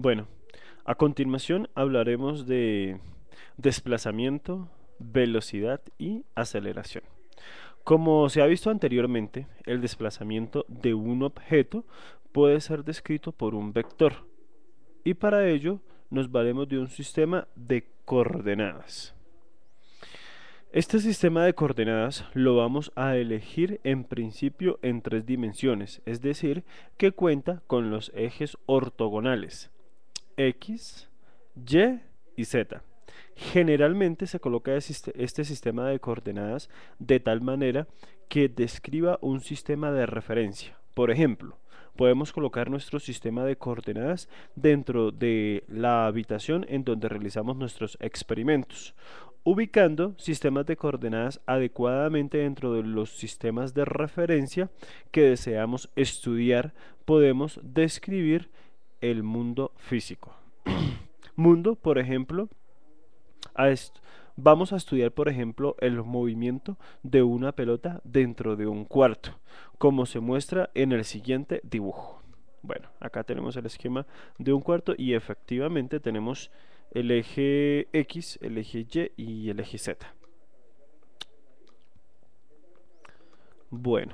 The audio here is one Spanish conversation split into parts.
Bueno, a continuación hablaremos de desplazamiento, velocidad y aceleración. Como se ha visto anteriormente, el desplazamiento de un objeto puede ser descrito por un vector y para ello nos valemos de un sistema de coordenadas. Este sistema de coordenadas lo vamos a elegir en principio en tres dimensiones, es decir, que cuenta con los ejes ortogonales X, Y y Z. Generalmente se coloca este sistema de coordenadas de tal manera que describa un sistema de referencia. Por ejemplo, podemos colocar nuestro sistema de coordenadas dentro de la habitación en donde realizamos nuestros experimentos, ubicando sistemas de coordenadas adecuadamente dentro de los sistemas de referencia que deseamos estudiar. Podemos describir el mundo físico. Mundo, por ejemplo, a vamos a estudiar, por ejemplo, el movimiento de una pelota dentro de un cuarto, como se muestra en el siguiente dibujo. Bueno, acá tenemos el esquema de un cuarto y efectivamente tenemos el eje X, el eje Y y el eje Z. Bueno,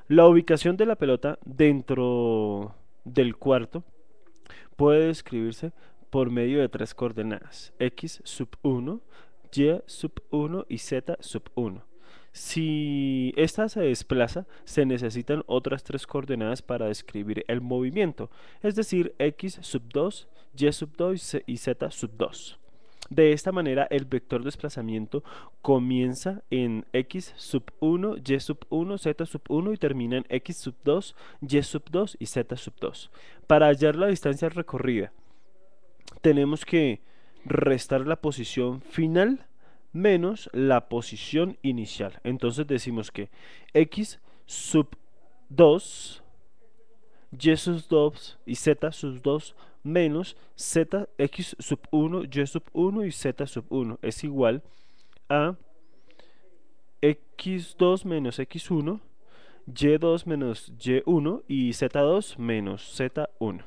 la ubicación de la pelota dentro del cuarto puede describirse por medio de tres coordenadas, x sub 1, y sub 1 y z sub 1. Si esta se desplaza, se necesitan otras tres coordenadas para describir el movimiento, es decir, x sub 2, y sub 2 y z sub 2. De esta manera, el vector desplazamiento comienza en x sub 1, y sub 1, z sub 1 y termina en x sub 2, y sub 2 y z sub 2. Para hallar la distancia recorrida, tenemos que restar la posición final menos la posición inicial. Entonces decimos que x sub 2, y sub 2 y z sub 2 menos z x sub 1, y sub 1 y z sub 1 es igual a x2 menos x1, y2 menos y1 y z2 menos z1.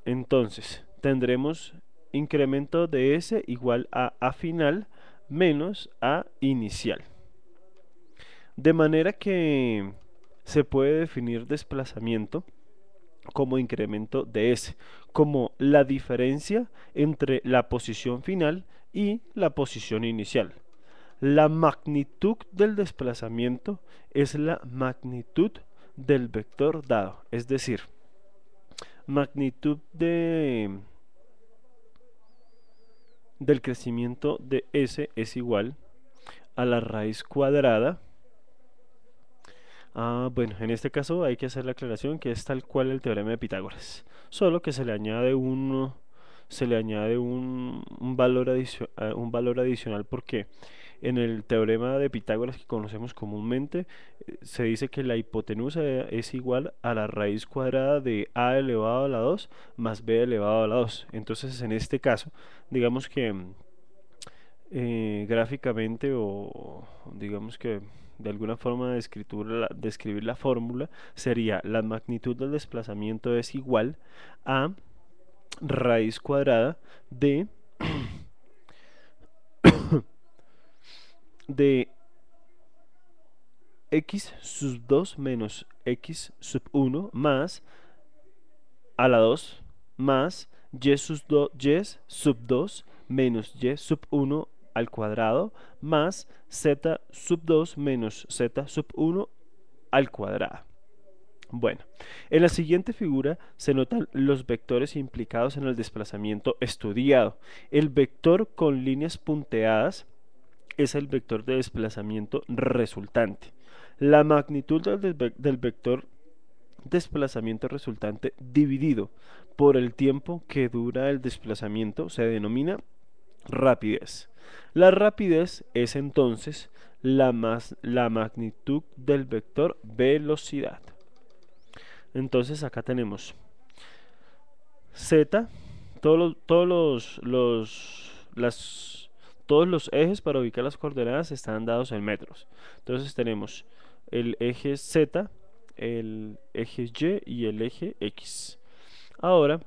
Entonces tendremos incremento de S igual a final menos a inicial. De manera que se puede definir desplazamiento como incremento de S, como la diferencia entre la posición final y la posición inicial. La magnitud del desplazamiento es la magnitud del vector dado, es decir, magnitud del crecimiento de S es igual a la raíz cuadrada. Bueno, en este caso hay que hacer la aclaración que es tal cual el teorema de Pitágoras, solo que se le añade un valor adicional porque en el teorema de Pitágoras que conocemos comúnmente se dice que la hipotenusa es igual a la raíz cuadrada de a elevado a la 2 más b elevado a la 2. Entonces en este caso, digamos que gráficamente o digamos que de alguna forma de escribir la fórmula sería la magnitud del desplazamiento es igual a raíz cuadrada de x sub 2 menos x sub 1 más a la 2 más y sub 2 menos y sub 1 al cuadrado más z sub 2 menos z sub 1 al cuadrado. Bueno, en la siguiente figura se notan los vectores implicados en el desplazamiento estudiado. El vector con líneas punteadas es el vector de desplazamiento resultante. La magnitud del vector desplazamiento resultante dividido por el tiempo que dura el desplazamiento se denomina rapidez. La rapidez es entonces la magnitud del vector velocidad. Entonces acá tenemos z, todos los ejes para ubicar las coordenadas están dados en metros. Entonces tenemos el eje z, el eje y el eje x. Ahora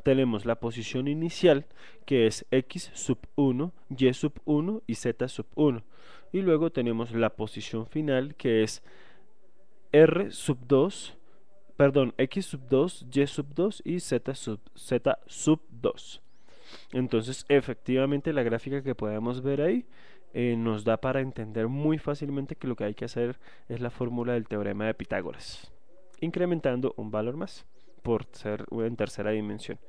tenemos la posición inicial, que es x sub 1, y sub 1 y z sub 1. Y luego tenemos la posición final, que es r sub 2, perdón, x sub 2, y sub 2 y z sub 2. Entonces, efectivamente, la gráfica que podemos ver ahí nos da para entender muy fácilmente que lo que hay que hacer es la fórmula del teorema de Pitágoras, incrementando un valor más por ser en tercera dimensión.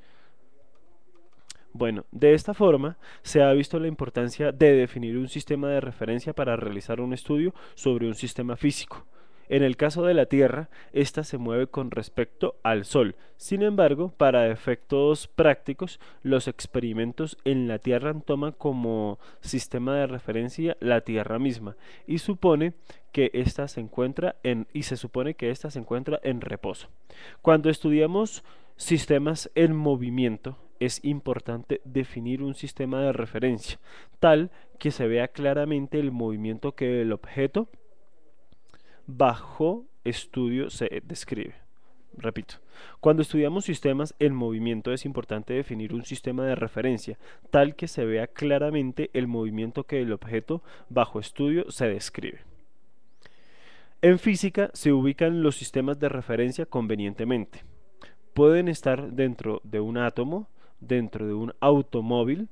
Bueno, de esta forma se ha visto la importancia de definir un sistema de referencia para realizar un estudio sobre un sistema físico. En el caso de la Tierra, ésta se mueve con respecto al Sol. Sin embargo, para efectos prácticos, los experimentos en la Tierra toman como sistema de referencia la Tierra misma y se supone que ésta se encuentra en reposo. Cuando estudiamos sistemas en movimiento, es importante definir un sistema de referencia, tal que se vea claramente el movimiento que el objeto bajo estudio se describe. Repito, cuando estudiamos sistemas en movimiento es importante definir un sistema de referencia, tal que se vea claramente el movimiento que el objeto bajo estudio se describe. En física se ubican los sistemas de referencia convenientemente. Pueden estar dentro de un átomo, dentro de un automóvil,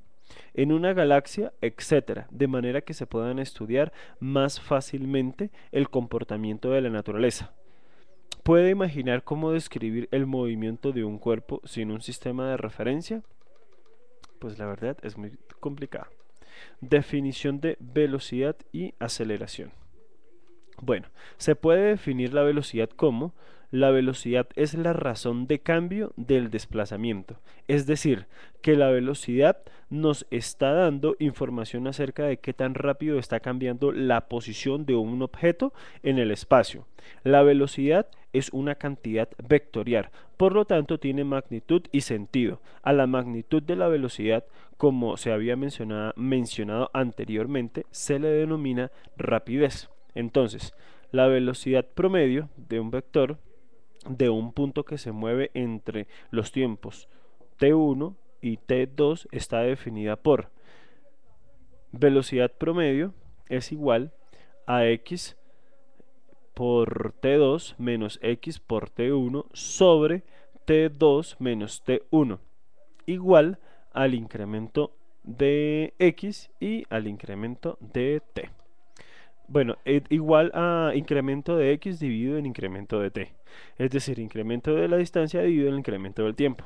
en una galaxia, etc., de manera que se puedan estudiar más fácilmente el comportamiento de la naturaleza. ¿Puede imaginar cómo describir el movimiento de un cuerpo sin un sistema de referencia? Pues la verdad es muy complicado. Definición de velocidad y aceleración. Bueno, se puede definir la velocidad como: la velocidad es la razón de cambio del desplazamiento, es decir, que la velocidad nos está dando información acerca de qué tan rápido está cambiando la posición de un objeto en el espacio. La velocidad es una cantidad vectorial, por lo tanto tiene magnitud y sentido. A la magnitud de la velocidad, como se había mencionado anteriormente, se le denomina rapidez. Entonces, la velocidad promedio de un vector de un punto que se mueve entre los tiempos t1 y t2 está definida por: velocidad promedio es igual a x por t2 menos x por t1 sobre t2 menos t1, igual al incremento de x y al incremento de t. Bueno, igual a incremento de x dividido en incremento de t, es decir, incremento de la distancia dividido en el incremento del tiempo.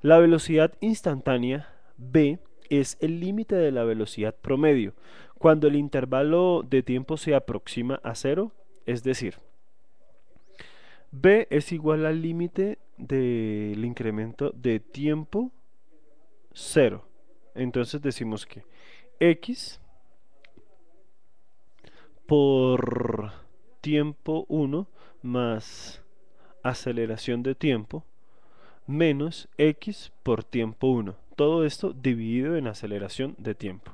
La velocidad instantánea b es el límite de la velocidad promedio cuando el intervalo de tiempo se aproxima a cero, es decir, b es igual al límite del incremento de tiempo 0. Entonces decimos que x por tiempo 1 más aceleración de tiempo menos x por tiempo 1. Todo esto dividido en aceleración de tiempo.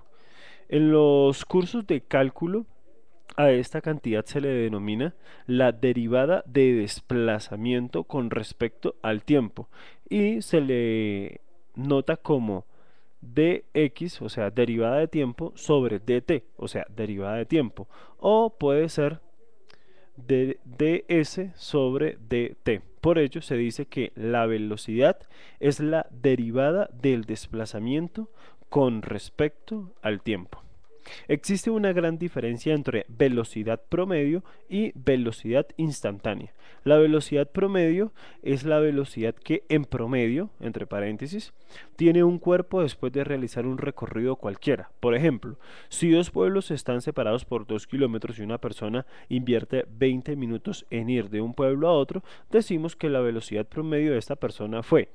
En los cursos de cálculo, a esta cantidad se le denomina la derivada de desplazamiento con respecto al tiempo y se le nota como dx, o sea, derivada de tiempo, sobre dt, o sea, derivada de tiempo, o puede ser ds sobre dt. Por ello se dice que la velocidad es la derivada del desplazamiento con respecto al tiempo. Existe una gran diferencia entre velocidad promedio y velocidad instantánea. La velocidad promedio es la velocidad que en promedio, entre paréntesis, tiene un cuerpo después de realizar un recorrido cualquiera. Por ejemplo, si dos pueblos están separados por 2 kilómetros y una persona invierte 20 minutos en ir de un pueblo a otro, decimos que la velocidad promedio de esta persona fue: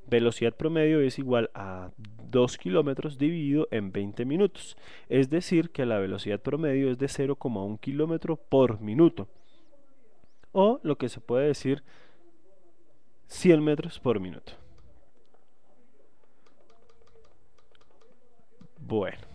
velocidad promedio es igual a 2 kilómetros dividido en 20 minutos. Es decir, que la velocidad promedio es de 0,1 kilómetro por minuto. O lo que se puede decir, 100 metros por minuto. Bueno.